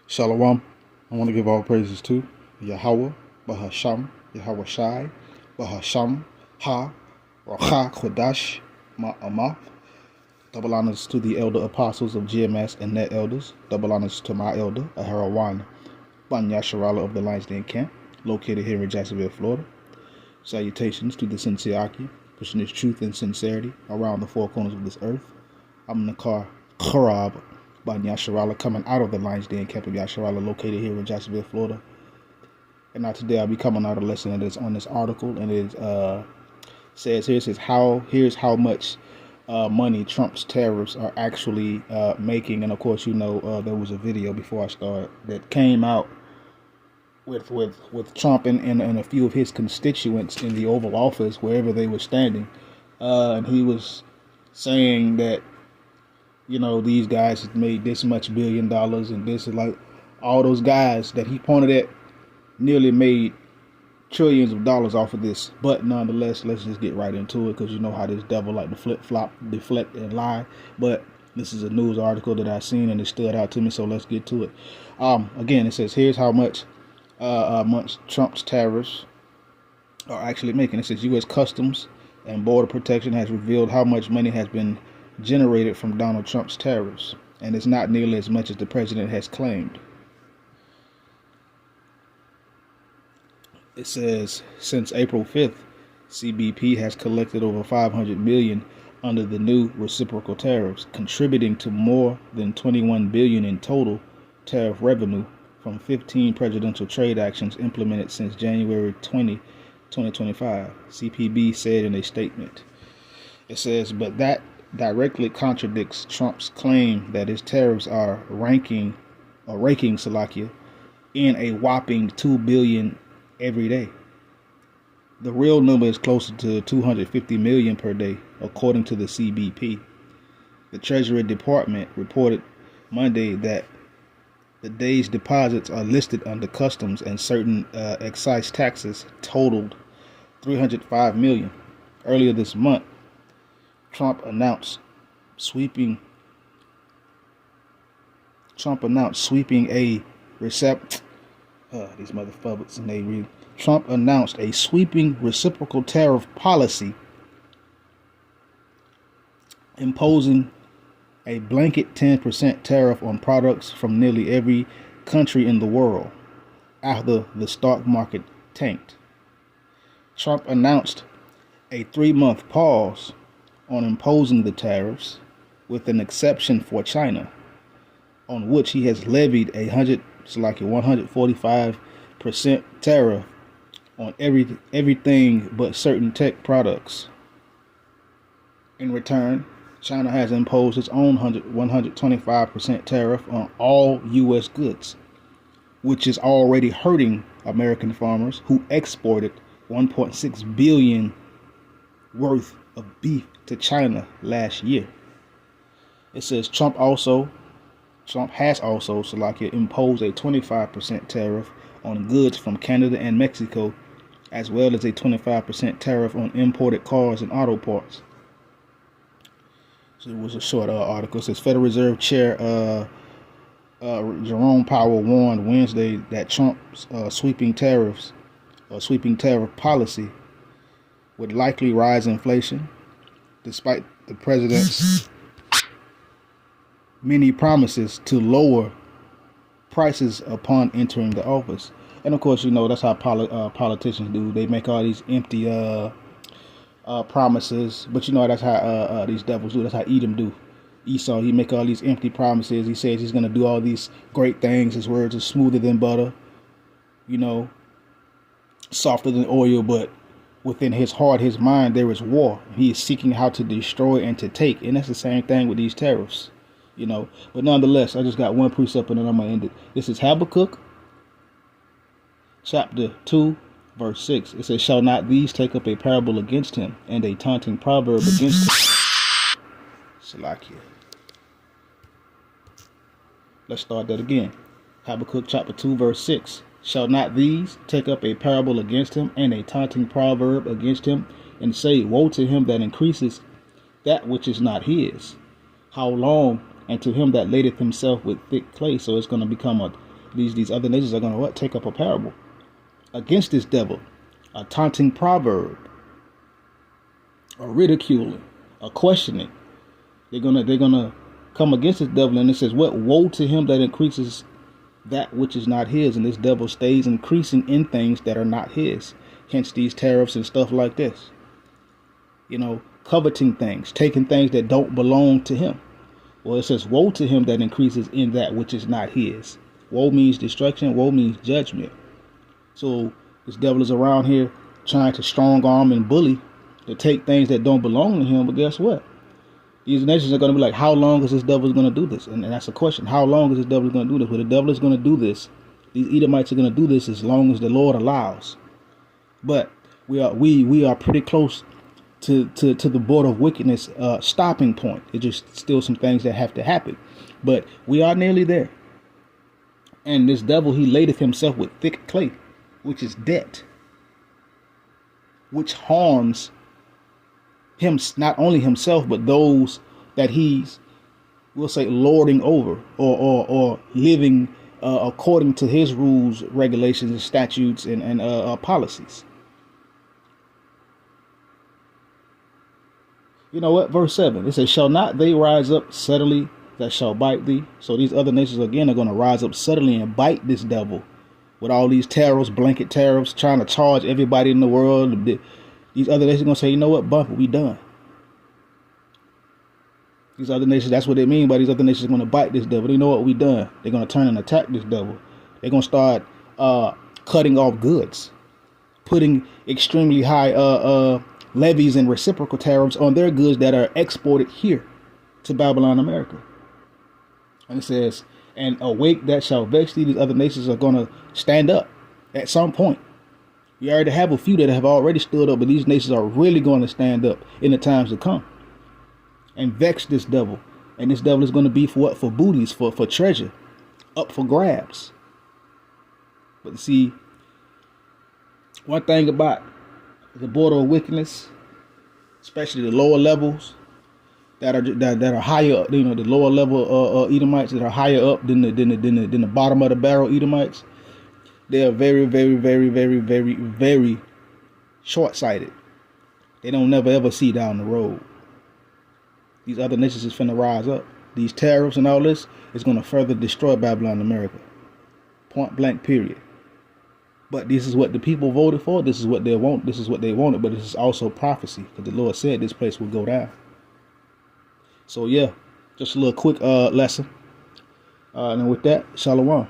Shalom. I want to give all praises to Yahweh, Bahasham, Yahweh Shai, Bahasham, Ha, Racha Kodash, Ma'amah. Double honors to the elder apostles of GMS and net elders. Double honors to my elder, Aharawan Banya Sharala of the Lions Den Camp, located here in Jacksonville, Florida. Salutations to the sincere Aki, pushing his truth and sincerity around the four corners of this earth. I'm Nakar Kharab by Yasharala, coming out of the Lions Den Camp of Yasharala, located here in Jacksonville, Florida. And now today I'll be coming out a lesson that is on this article, and it says here's how much money Trump's tariffs are actually making. And of course, there was a video before I started that came out with Trump and a few of his constituents in the Oval Office, wherever they were standing, and he was saying that these guys have made this much $1 billion, and this is like all those guys that he pointed at nearly made trillions of dollars off of this. But nonetheless, let's just get right into it, because you know how this devil like to flip-flop, deflect, and lie. But this is a news article that I seen and it stood out to me, so let's get to it. Again, it says here's how much Trump's tariffs are actually making. It says U.S. Customs and Border Protection has revealed how much money has been generated from Donald Trump's tariffs, and it's not nearly as much as the president has claimed. It says since April 5th, CBP has collected over $500 million under the new reciprocal tariffs, contributing to more than $21 billion in total tariff revenue from 15 presidential trade actions implemented since January 2025, CPB said in a statement. It says, but that directly contradicts Trump's claim that his tariffs are raking Slovakia in a whopping $2 billion every day. The real number is closer to $250 million per day, according to the CBP. The Treasury Department reported Monday that the day's deposits are listed under customs and certain excise taxes totaled $305 million. Earlier this month, Trump announced sweeping a Trump announced a sweeping reciprocal tariff policy, imposing a blanket 10% tariff on products from nearly every country in the world after the stock market tanked. Trump announced a 3-month pause on imposing the tariffs, with an exception for China, on which he has levied a 145% tariff on everything but certain tech products. In return, China has imposed its own 125% tariff on all U.S. goods, which is already hurting American farmers who exported $1.6 billion worth of beef to China last year. It says Trump has also Slovakia imposed a 25% tariff on goods from Canada and Mexico, as well as a 25% tariff on imported cars and auto parts. So it was a short article. It says Federal Reserve Chair Jerome Powell warned Wednesday that Trump's sweeping tariff policy would likely rise inflation, despite the president's many promises to lower prices upon entering the office. And of course, that's how politicians do. They make all these empty promises, but that's how these devils do. That's how Edom do. Esau, he make all these empty promises. He says he's going to do all these great things. His words are smoother than butter, softer than oil, but within his heart, his mind, there is war. He is seeking how to destroy and to take. And that's the same thing with these tariffs, But nonetheless, I just got one precept and then I'm going to end it. This is Habakkuk chapter 2, verse 6. It says, shall not these take up a parable against him, and a taunting proverb against him? Salakia. Let's start that again. Habakkuk chapter 2, verse 6. Shall not these take up a parable against him, and a taunting proverb against him, and say, woe to him that increases that which is not his? How long? And to him that ladeth himself with thick clay. So it's going to become these other nations are gonna what? Take up a parable against this devil, a taunting proverb, a ridiculing, a questioning. They're gonna come against this devil, and it says, "What woe to him that increases that which is not his," and this devil stays increasing in things that are not his. Hence these tariffs and stuff like this. Coveting things, taking things that don't belong to him. Well, it says, "Woe to him that increases in that which is not his." Woe means destruction. Woe means judgment. So this devil is around here trying to strong arm and bully to take things that don't belong to him. But guess what? These nations are going to be like, how long is this devil going to do this? And that's a question. How long is this devil going to do this? Well, the devil is going to do this. These Edomites are going to do this as long as the Lord allows. But we are pretty close to the border of wickedness stopping point. It's just still some things that have to happen. But we are nearly there. And this devil, he ladeth himself with thick clay, which is debt, which harms him, not only himself, but those that he's, we'll say, lording over or living according to his rules, regulations, and statutes and policies. You know what? Verse 7, it says, "Shall not they rise up suddenly that shall bite thee?" So these other nations again are going to rise up suddenly and bite this devil with all these tariffs, blanket tariffs, trying to charge everybody in the world. These other nations are going to say, "You know what, bump it, we done." These other nations, that's what they mean by these other nations are going to bite this devil. You know what, we done. They're going to turn and attack this devil. They're going to start cutting off goods, putting extremely high levies and reciprocal tariffs on their goods that are exported here to Babylon, America. And it says, "And awake that shall vex thee." These other nations are going to stand up at some point. We already have a few that have already stood up, but these nations are really going to stand up in the times to come and vex this devil. And this devil is going to be for what? For booties, for treasure, up for grabs. But see, one thing about the border of wickedness, especially the lower levels that are higher, the lower level Edomites that are higher up than the bottom of the barrel Edomites, they are very, very, very, very, very, very short-sighted. They don't never ever see down the road. These other nations is finna rise up. These tariffs and all this is going to further destroy Babylon, America. Point blank, period. But this is what the people voted for. This is what they want. This is what they wanted. But this is also prophecy, because the Lord said this place will go down. So yeah, just a little quick lesson. And with that, shalom.